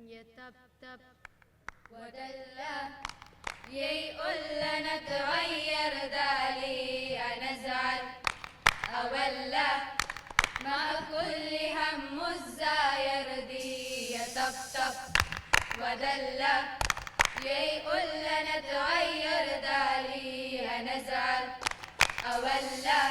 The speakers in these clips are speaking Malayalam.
يتبتب ودلى يقول لنا تغير دالي أنا أزعل أولى مع كل هم الزاير دي يتبتب ودلى يقول لنا تغير دالي أنا أزعل أولى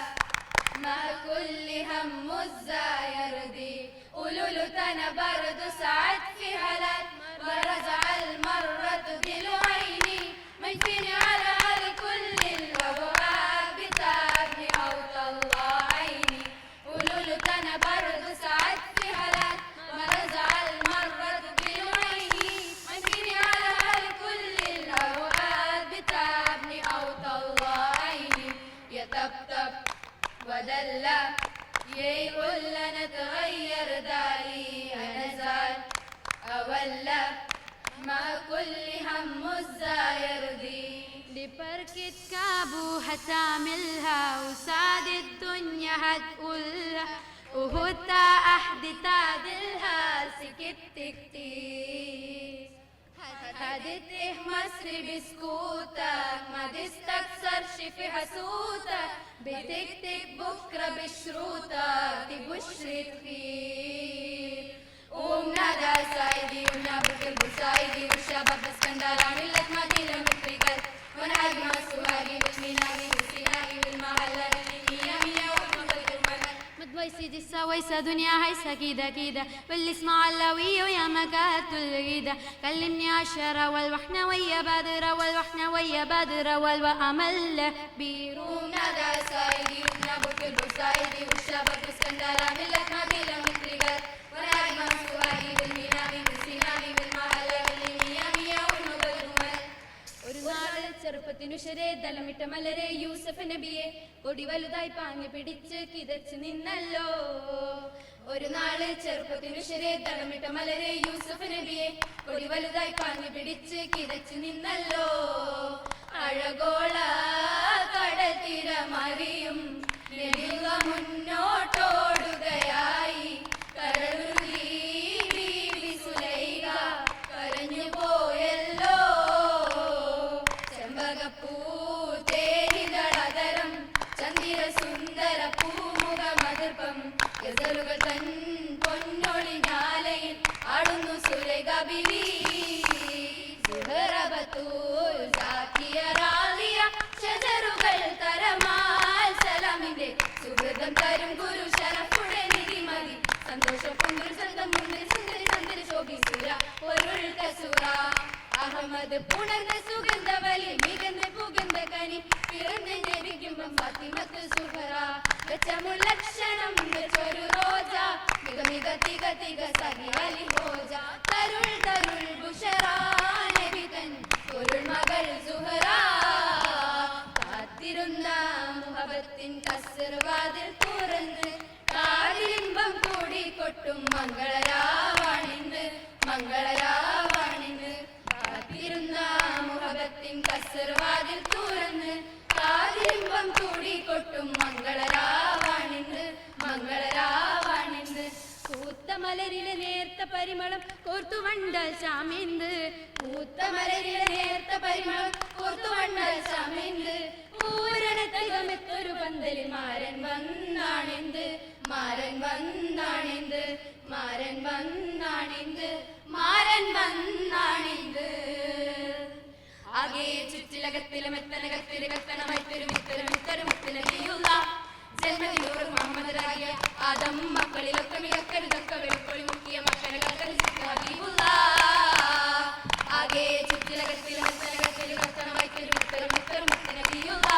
مع كل هم الزاير دي قولوا له تانا برضو ساعات في هلات مرة زعل مرة تجيله عيني ما يكفيني على كل الوجوهات بتاعتني أو طلع عيني قولوا له تانا برضو ساعات في هلات مرة زعل مرة تجيله عيني ما يكفيني على كل الوجوهات بتاعتني أو طلع عيني يتبتب ودلع يقول لنا تغير دالي أنا زعل أولى مع كل هم الزاير دي لبركة كابو هتعملها وسعد الدنيا هتقولها وهتا أحد تعدلها سكت كتير هدت إيه مصر بسكوتك ما تستكثرش في حسوتك بتكتب بكرة بشروطك تبشرة خير ومنادى سايدي ونابك البوسايدي والشباب باسكندر عامل لك مدينة مفرقات وانا هاجمة السواقي بالميناقي والسيناقي والمحلة المية مية والمغرب المنال مدويسي دي السويسة دنيا هيسة كده كده واللي اسمه علوية ويا مكات الغيدة كلمني عشرة والوحنوية بادرة والوحنوية بادرة والوأمل بيرو ومنادى سايدي ونابك البوسايدي والشباب باسكندر عامل لك مدينة مفرقات ചെറുപ്പത്തിനുശരേ തലമിട്ട മലരെ യൂസഫ് നബിയെ കൊടി വലുതായി പാഞ്ഞു പിടിച്ച് കിതച്ച് നിന്നല്ലോ ഒരു നാള് ചെറുപ്പത്തിനുശരേ തലമിട്ട മലരെ യൂസഫ് നബിയെ കൊടി വലുതായി പാഞ്ഞു പിടിച്ച് കിതച്ച് നിന്നല്ലോ അഴകോള കടത്തിര മറിയും മുന്നോട്ടോടുകയായി കരളുരുകി ബീവി സുലൈഖ കരഞ്ഞു പോയല്ലോ ചെമ്പകപ്പൂ തേനിതളതരം ചന്ദിര സുന്ദര പൂമുഖമതിർപ്പം ഗസലുകൾ തൻ പൊന്നൊളിഞ്ഞാലയിൽ ആടുന്നു സുലൈഖ ബീവി സുഹറ ബത്തൂൽ സാക്കിയ റാളിയ ഷജറുകൾ തരമാൽ സലാമിന്റെ സുഹൃതം തരും ഗുരു ശരഫുടെ നിധിമതി സന്തോഷം പൊങ്കുൽ സ്വന്തം മുന്നിൽ സുന്ദരി സന്ദരി ശോഭിസുര പൊരുൾ കസുറ അഹമ്മദ് പുണർന്ന സുഗന്ധവലി മികന്ന പുകந்த കനി പിറന്ന് ജനിക്കുമ്പം ഫാത്തിമത്ത് സുഹറ വെച്ചമുലക്ഷണം വെച്ചൊരു റോജ മിക മിക തിക തിക സഖി അലി ഹോജ തരുൾ തരുൾ ബുഷറ നബി തൻ പൊരുൾ മകൾ സുഹറ കാത്തിരുന്ന മുഹബത്തിൻ കസ്ർവാതിൽ തുറന്ന് കാതിലിമ്പം കൂടിക്കൊട്ടും മംഗളരാവാണിന്ന് മംഗളരാവാണിന്ന് കാത്തിരുന്ന മുഹബത്തിൻ കസ്ർവാതിൽ തുറന്ന് കാതിലിമ്പം കൂടിക്കൊട്ടും മംഗളരാവാണിന്ന് മംഗളരാവാണിന്ന് കൂത്തമലരിലെ നേർത്ത പരിമളം കോർത്തുവണ്ടൽ ശാമിന്ത് കൂത്തമലരിലെ നേർത്ത പരിമളം കോർത്തുവണ്ടൽ ശാമിന്ത് പൂരണത്തികമെത്തൊരു പന്തലിൽ മാരൻ വന്നാണെന്ത് മാരൻ വന്നാണെന്ത് മാരൻ വന്നാണെന്ത് മാരൻ വന്നാണെന്ത് ആകെ ചുറ്റിലകത്തിലും എത്തനകത്തില് കത്തനമൈത്തൊരു മിത്തരും മിത്തരും മുത്തിനലിയുള്ള ജന്മദിനൂറ് മുഹമ്മദ് രാഗിയ ആദം മക്കളിലൊക്കെ മികക്കരുതൊക്കെ വെളുപ്പൊളി മുക്കിയ മക്കളെ ഹബീബുള്ള ആകെ ചുറ്റിലകത്തിലും എത്തനകത്തില് കത്തനമൈത്തൊരു മിത്തരും മിത്തരും മുത്തിനലിയുള്ള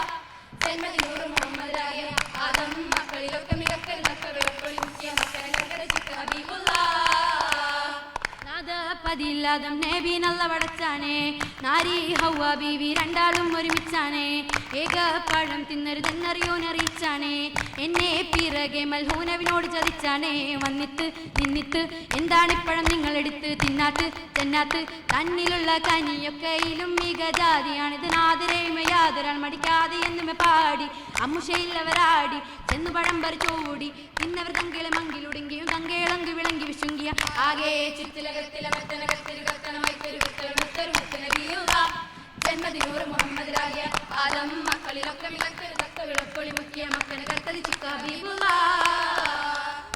ജന്മദിനൂറ് മുഹമ്മദ് രാഗിയ ആദം മക്കളിലൊക്കെ മികക്കരുതൊക്കെ വെളുപ്പൊളി മുക്കിയ മക്കളെ ഹബീബുള്ള പതില്ലാതം നബി നല്ല വടച്ചാണേ നാരി ഹൗവ ബീവി രണ്ടാളും ഒരുമിച്ചാണേ ഏകപ്പഴം തിന്നരുതെന്നറിയോനറിയിച്ചാണേ എന്നെ പിറകെ മൽഹൂനവിനോട് ചതിച്ചാണേ വന്നിട്ട് നിന്നിട്ട് എന്താണിപ്പഴം നിങ്ങളെടുത്ത് തിന്നാത്ത് ചെന്നാത്ത് തന്നിലുള്ള കനിയൊക്കെയിലും മികജാതിയാണിത് നാതിരേമയാതൊരാൾ മടിക്കാതെ എന്നുമേ പാടി അമ്മുഷയില്ലവരാടി ചെന്നു പഴം പറിച്ചോടി തിന്നവർ തങ്കിളെ മങ്കിലുടുങ്ങിയും തങ്കേളങ്കി വിളങ്ങി വിശുങ്കിയ ആകെ ചുറ്റിലകത്തിലെ മത്തനകത്തിൽ കത്തനമൈത്തൊരു മുത്തൊരു മുത്തിന് വീഴുക ജന്മദിനൂറ് മുഹമ്മദിലാകിയ ആദം മക്കളിലൊക്കെ വിളക്കൊരു തക്ക വിളപ്പൊളി മുക്കിയ മക്കന് കത്തതി ചിക്കാബീബുള്ള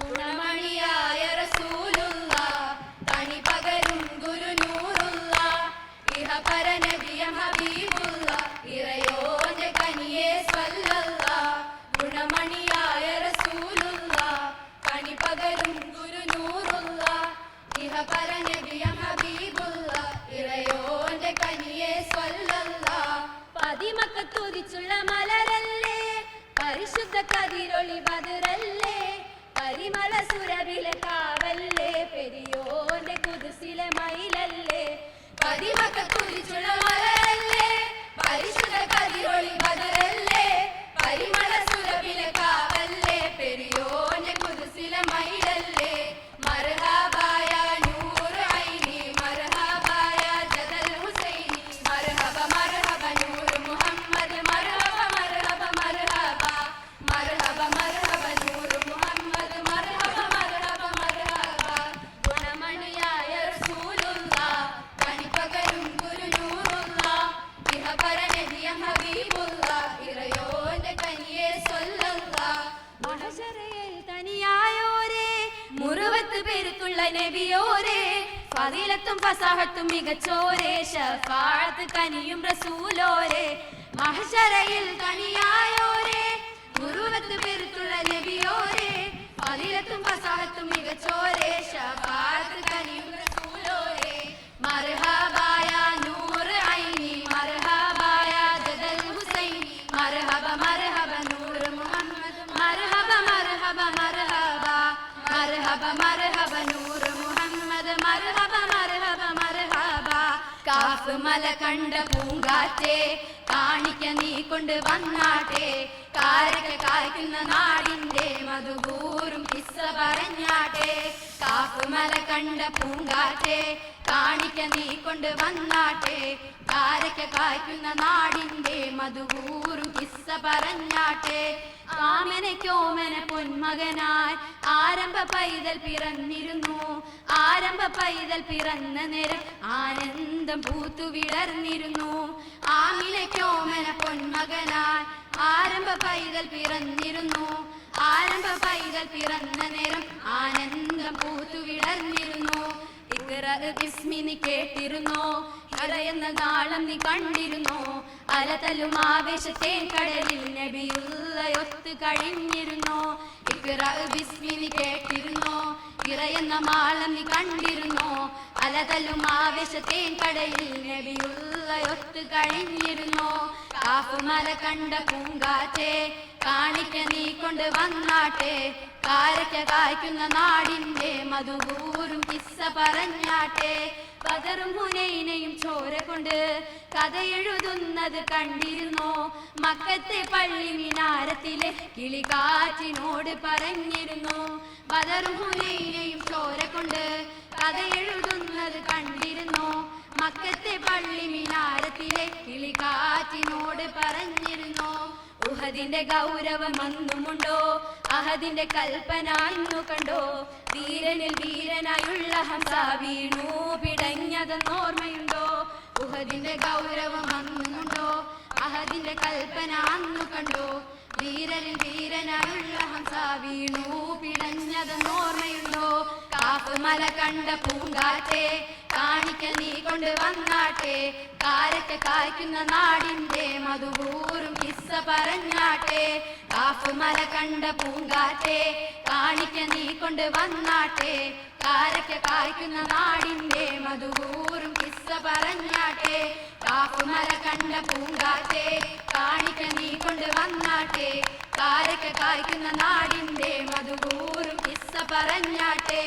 ഗുണമണിയായ റസൂലുള്ള തനി പകരും ഗുരുനൂറുള്ള ഇഹ പരനബിയ ഹബീബുള്ള ഇറയോന്റെ കനിയെ സ്വല്ലല്ല ഗുണമണിയായ റസൂലുള്ള തനി പകരും ഗുരുനൂറുള്ള ഇഹ പരനബിയ ഹബീബുള്ള ഇറയോന്റെ കനിയെ സ്വല്ലല്ല പതിമക്കത്തുതിച്ചുള്ള മലരല്ലേ പരിശുദ്ധ കതിരൊളി ബദറല്ലേ പരിമള സുരവിലെ കാവല്ലേ പെരിയോന്റെ കുതിസിലെ മയിലല്ലേ പതിമക്കത്തുതിച്ചുള്ള മലരല്ലേ പരിശുദ്ധ കതിരൊളി ബദറല്ലേ പരിമള സുരഭിലെ കാവല്ലേ പെരിയോന്റെ കുതിസിലെ മയിലല്ലേ മർഹബായ നൂർ ഐനി മർഹബായ ജദൽ ഹുസൈനി മർഹബ മർഹബ നൂർ മുഹമ്മദ് മർഹബ മർഹബ മർഹബ മർഹബ മർഹബ നൂർ മുഹമ്മദ് മർഹബ മർഹബ മർഹബ ഗുണമണിയായ റസൂലുള്ള കനിപകരും ഗുരുനൂറുള്ള ഇഹ പരനബിയ ഹബീബുള്ള ഇറയോന്റെ കനിയെ സ്വല്ലല്ല മഹശറയിൽ തനിയായോരേ മുറുവത്ത് പേരുത്തുള്ള നബിയോരേ ഫദീലത്തും ഫസാഹത്തും മികച്ചോരേ ശഫാഅത്ത് കനിയും റസൂലോരേ മഹശറയിൽ തനിയായോരേ മുറുവത്ത് പേരുത്തുള്ള നബിയോരേ ഫദീലത്തും ഫസാഹത്തും മികച്ചോരേ ശഫാഅത്ത് കനിയും റസൂലോരേ മർഹബായ നൂർ ഐനി മർഹബായ ജദൽ ഹുസൈനി മർഹബ മർഹബ നൂർ മുഹമ്മദ് മർഹബ മർഹബ മർഹബ മർഹബ മർഹബ നൂർ മുഹമ്മദ് മർഹബ മർഹബ മർഹബ കാഫ് മല കണ്ട പൂങ്കാറ്റേ കാണിക്ക നീ കൊണ്ട് വന്നാട്ടെ കാരക്ക കായ്ക്കുന്ന നാടിന്റെ മധുകൂറും കിസ്സ പറഞ്ഞാട്ടെ കാഫ് മല കണ്ട പൂങ്കാറ്റേ കാണിക്ക നീ കൊണ്ട് വന്നാട്ടെ കാരക്ക കായ്ക്കുന്ന നാടിന്റെ മധുകൂറും കിസ്സ പറഞ്ഞാട്ടെ കാമനയ്ക്കോമന പൊന്മകനായി ആരംഭ പൈതൽ പിറന്നിരുന്നു ആരംഭ പൈതൽ പിറന്ന നേരം ആനന്ദം പൂത്തു വിടർന്നിരുന്നു ആമിനയ്ക്കോമന പൊന്മകനായി ആരംഭ പൈതൽ പിറന്നിരുന്നു ആരംഭ പൈതൽ പിറന്ന നേരം ആനന്ദം പൂത്തു വിടർന്നിരുന്നു ബിസ്മി നീ കേട്ടിരുന്നോ ഹിറ എന്ന നാളം നീ കണ്ടിരുന്നോ അലതലും ആവേശത്തെ കടലിൽ നബിയുള്ളയൊത്ത് കഴിഞ്ഞിരുന്നോ ബിസ്മി നീ കേട്ടിരുന്നോ ഹിറ എന്ന മാളം നീ കണ്ടിരുന്നോ അലതലും ആവേശത്തെ കടലിൽ നബിയുള്ളയൊത്ത് കഴിഞ്ഞിരുന്നോ കാഫുമല കണ്ട പൂങ്കാറ്റേ കാണിക്ക നീ കൊണ്ട് വന്നാട്ടെ കാരക്ക കായ്ക്കുന്ന നാടിന്റെ മധുകൂറും കിസ്സ പറഞ്ഞാട്ടെ ബദറും ഹുനൈനയും ചോര കൊണ്ട് കഥ എഴുതുന്നത് കണ്ടിരുന്നോ മക്കത്തെ പള്ളി മിനാരത്തിലെ കിളികാറ്റിനോട് പറഞ്ഞിരുന്നു ബദറും ഹുനൈനയും ചോര കൊണ്ട് കഥ എഴുതുന്നത് കണ്ടിരുന്നു മക്കത്തെ പള്ളി മിനാരത്തിലെ കിളികാറ്റിനോട് പറഞ്ഞിരുന്നു ഉഹദിന്റെ ഗൗരവം അന്നുമുണ്ടോ അഹദിന്റെ കൽപ്പന ഇന്നു കണ്ടോ വീരനിൽ വീരനായുള്ള ഹംസ വീണു പിടഞ്ഞതെന്നോർമ്മയുണ്ടോ ഉഹദിന്റെ ഗൗരവം അന്നുമുണ്ടോ അഹദിന്റെ കൽപ്പന അന്നു കണ്ടോ വീരനിൽ വീരനായുള്ള ഹംസ വീണു പിടഞ്ഞതെന്നോർമ്മയുണ്ടോ കാഫ് മല കണ്ട പൂങ്കാറ്റേ കാണിക്ക നീ കൊണ്ട് വന്നാട്ടെ കാരക്ക കായ്ക്കുന്ന നാടിന്റെ മധുകൂറും കിസ്സ പറഞ്ഞാട്ടെ കാഫ് മല കണ്ട പൂങ്കാറ്റേ കാണിക്ക നീ കൊണ്ട് വന്നാട്ടെ കാരക്ക കായ്ക്കുന്ന നാടിന്റെ മധുകൂറും കിസ്സ പറഞ്ഞാട്ടെ കാഫ് മല കണ്ട പൂങ്കാറ്റേ കാണിക്ക നീ കൊണ്ട് വന്നാട്ടെ കാരക്ക കായ്ക്കുന്ന നാടിന്റെ മധുകൂറും കിസ്സ പറഞ്ഞാട്ടെ